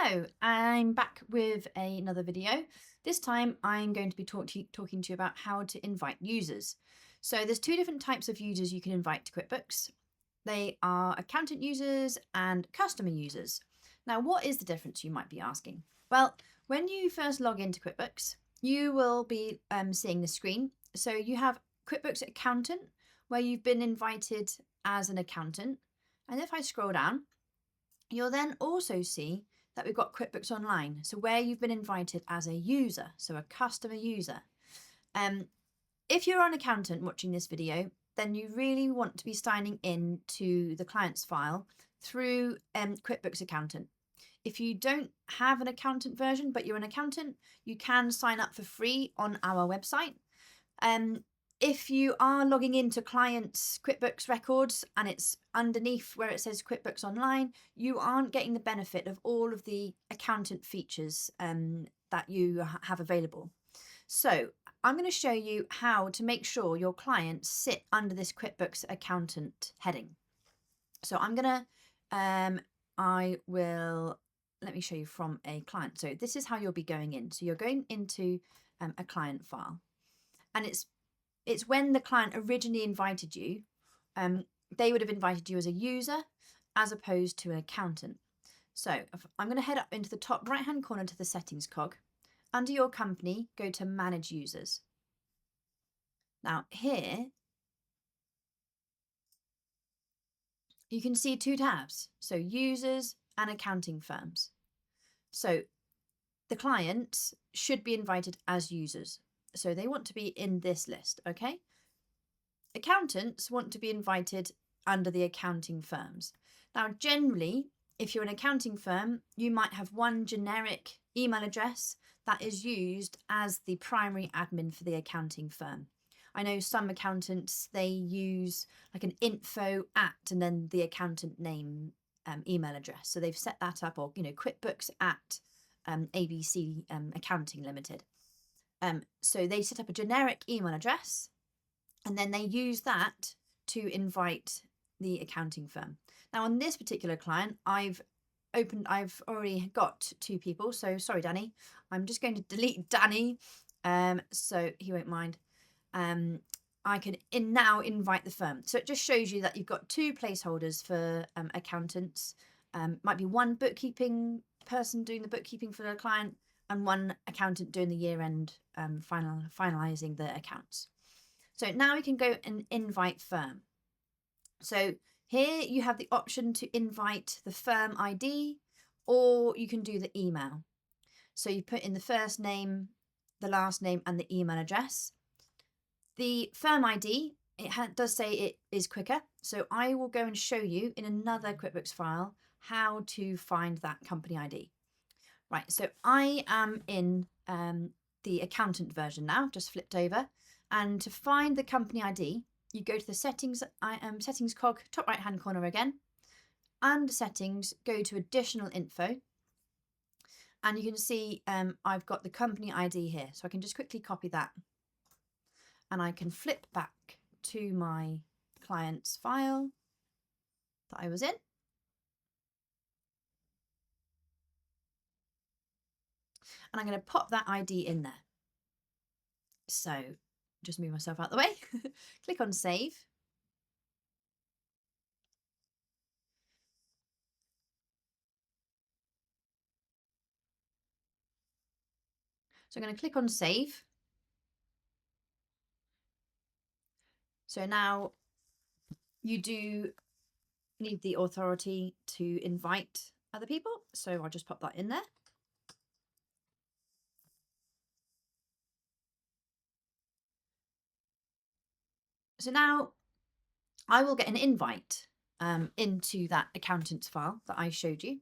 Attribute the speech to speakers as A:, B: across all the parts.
A: Hello, I'm back with another video. This time I'm going to be talking to you about how to invite users. So there's two different types of users you can invite to QuickBooks. They are accountant users and customer users. Now, what is the difference, you might be asking? Well, when you first log into QuickBooks, you will be seeing the screen. So you have QuickBooks Accountant, where you've been invited as an accountant. And if I scroll down, you'll then also see that we've got QuickBooks Online, so where you've been invited as a user, so a customer user. If you're an accountant watching this video, then you really want to be signing in to the client's file through QuickBooks Accountant. If you don't have an accountant version, but you're an accountant, you can sign up for free on our website. If you are logging into clients' QuickBooks records and it's underneath where it says QuickBooks Online, you aren't getting the benefit of all of the accountant features that you have available. So I'm going to show you how to make sure your clients sit under this QuickBooks Accountant heading. So let me show you from a client. So this is how you'll be going in. So you're going into a client file, and it's when the client originally invited you, they would have invited you as a user as opposed to an accountant. So I'm going to head up into the top right hand corner to the settings cog. Under your company, go to manage users. Now here, you can see two tabs, so users and accounting firms. So the clients should be invited as users. So they want to be in this list, okay? Accountants want to be invited under the accounting firms. Now, generally, if you're an accounting firm, you might have one generic email address that is used as the primary admin for the accounting firm. I know some accountants, they use like an info at and then the accountant name email address. So they've set that up, or, QuickBooks at ABC Accounting Limited. So they set up a generic email address and then they use that to invite the accounting firm. Now on this particular client, I've already got two people. So sorry, Danny, I'm just going to delete Danny. So he won't mind. I can now invite the firm. So it just shows you that you've got two placeholders for accountants. Might be one bookkeeping person doing the bookkeeping for the client and one accountant doing the year-end finalising the accounts. So now we can go and invite firm. So here you have the option to invite the firm ID, or you can do the email. So you put in the first name, the last name and the email address. The firm ID, does say it is quicker. So I will go and show you in another QuickBooks file how to find that company ID. Right, so I am in the accountant version now, just flipped over. And to find the company ID, you go to the settings cog, top right hand corner again. Under settings, go to additional info. And you can see I've got the company ID here. So I can just quickly copy that. And I can flip back to my client's file that I was in. And I'm going to pop that ID in there. So just move myself out of the way. Click on save. So I'm going to click on save. So now you do need the authority to invite other people. So I'll just pop that in there. So now I will get an invite into that accountant's file that I showed you,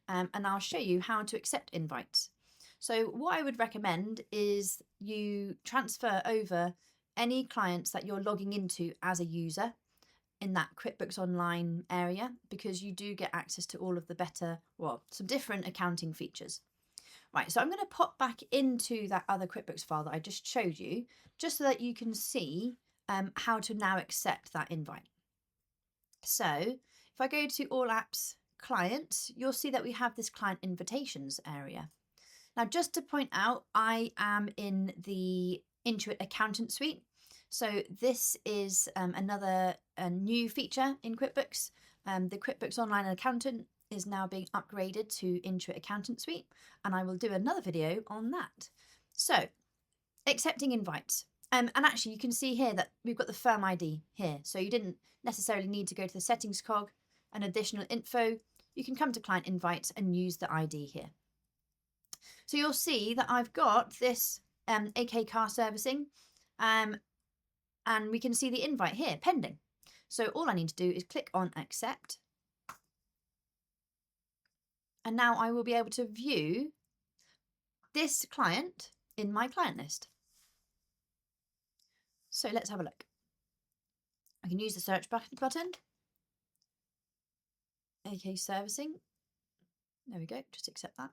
A: and I'll show you how to accept invites. So what I would recommend is you transfer over any clients that you're logging into as a user in that QuickBooks Online area, because you do get access to all of the some different accounting features. Right, so I'm going to pop back into that other QuickBooks file that I just showed you, just so that you can see how to now accept that invite. So if I go to All Apps, clients, you'll see that we have this client invitations area. Now, just to point out, I am in the Intuit Accountant Suite. So this is another new feature in QuickBooks. The QuickBooks Online Accountant is now being upgraded to Intuit Accountant Suite, and I will do another video on that. So, accepting invites. And actually, you can see here that we've got the firm ID here. So you didn't necessarily need to go to the settings cog and additional info. You can come to client invites and use the ID here. So you'll see that I've got this AK car servicing, and we can see the invite here pending. So all I need to do is click on accept. And now I will be able to view this client in my client list. So let's have a look. I can use the search button. AK servicing. There we go, just accept that.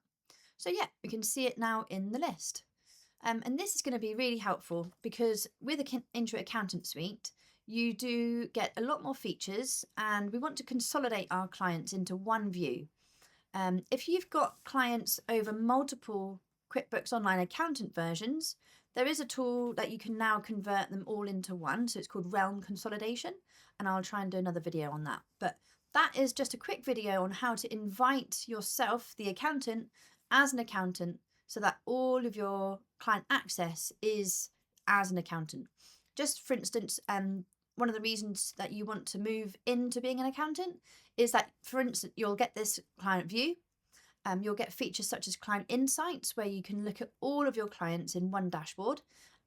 A: So yeah, we can see it now in the list. And this is going to be really helpful because with the Intuit Accountant Suite, you do get a lot more features, and we want to consolidate our clients into one view. If you've got clients over multiple QuickBooks Online Accountant versions, there is a tool that you can now convert them all into one. So it's called Realm Consolidation, and I'll try and do another video on that. But that is just a quick video on how to invite yourself, the accountant, as an accountant, so that all of your client access is as an accountant. Just for instance, one of the reasons that you want to move into being an accountant is that, for instance, you'll get this client view. You'll get features such as client insights, where you can look at all of your clients in one dashboard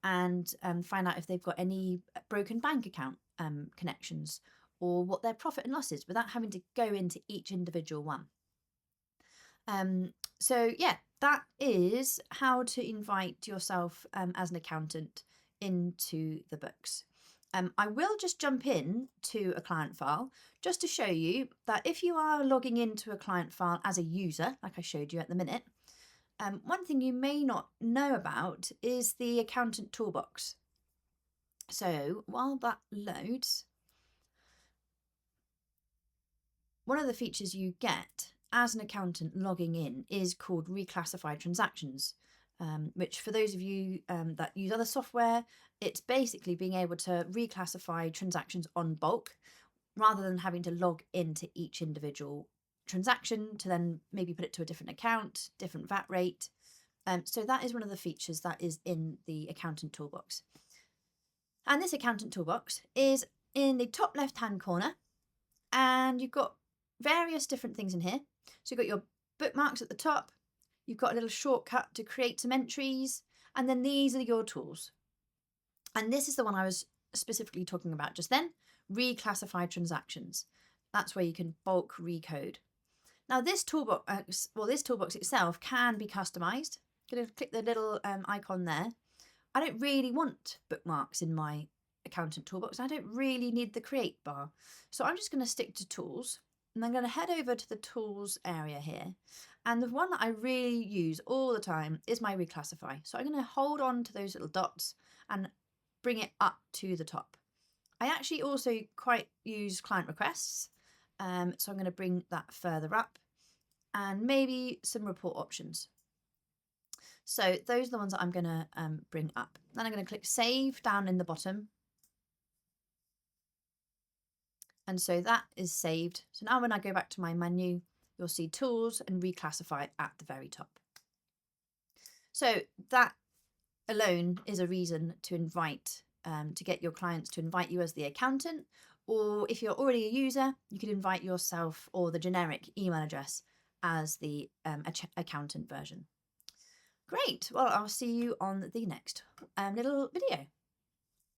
A: and find out if they've got any broken bank account connections or what their profit and loss is, without having to go into each individual one. So yeah, that is how to invite yourself as an accountant into the books. I will just jump in to a client file just to show you that if you are logging into a client file as a user, like I showed you at the minute, one thing you may not know about is the accountant toolbox. So while that loads, one of the features you get as an accountant logging in is called reclassify transactions, which for those of you that use other software, it's basically being able to reclassify transactions on bulk rather than having to log into each individual transaction to then maybe put it to a different account, different VAT rate. So that is one of the features that is in the accountant toolbox. And this accountant toolbox is in the top left-hand corner, and you've got various different things in here. So you've got your bookmarks at the top, you've got a little shortcut to create some entries, and then these are your tools. And this is the one I was specifically talking about just then, reclassify transactions. That's where you can bulk recode. Now this toolbox, this toolbox itself can be customized. I'm going to click the little icon there. I don't really want bookmarks in my accountant toolbox. I don't really need the create bar. So I'm just going to stick to tools, and I'm going to head over to the tools area here. And the one that I really use all the time is my reclassify. So I'm going to hold on to those little dots and bring it up to the top. I actually also quite use client requests. So I'm going to bring that further up, and maybe some report options. So those are the ones that I'm going to bring up. Then I'm going to click save down in the bottom. And so that is saved. So now when I go back to my menu, you'll see tools and reclassify at the very top. So that alone is a reason to invite, to get your clients to invite you as the accountant, or if you're already a user, you could invite yourself or the generic email address as the accountant version. Great. Well, I'll see you on the next little video.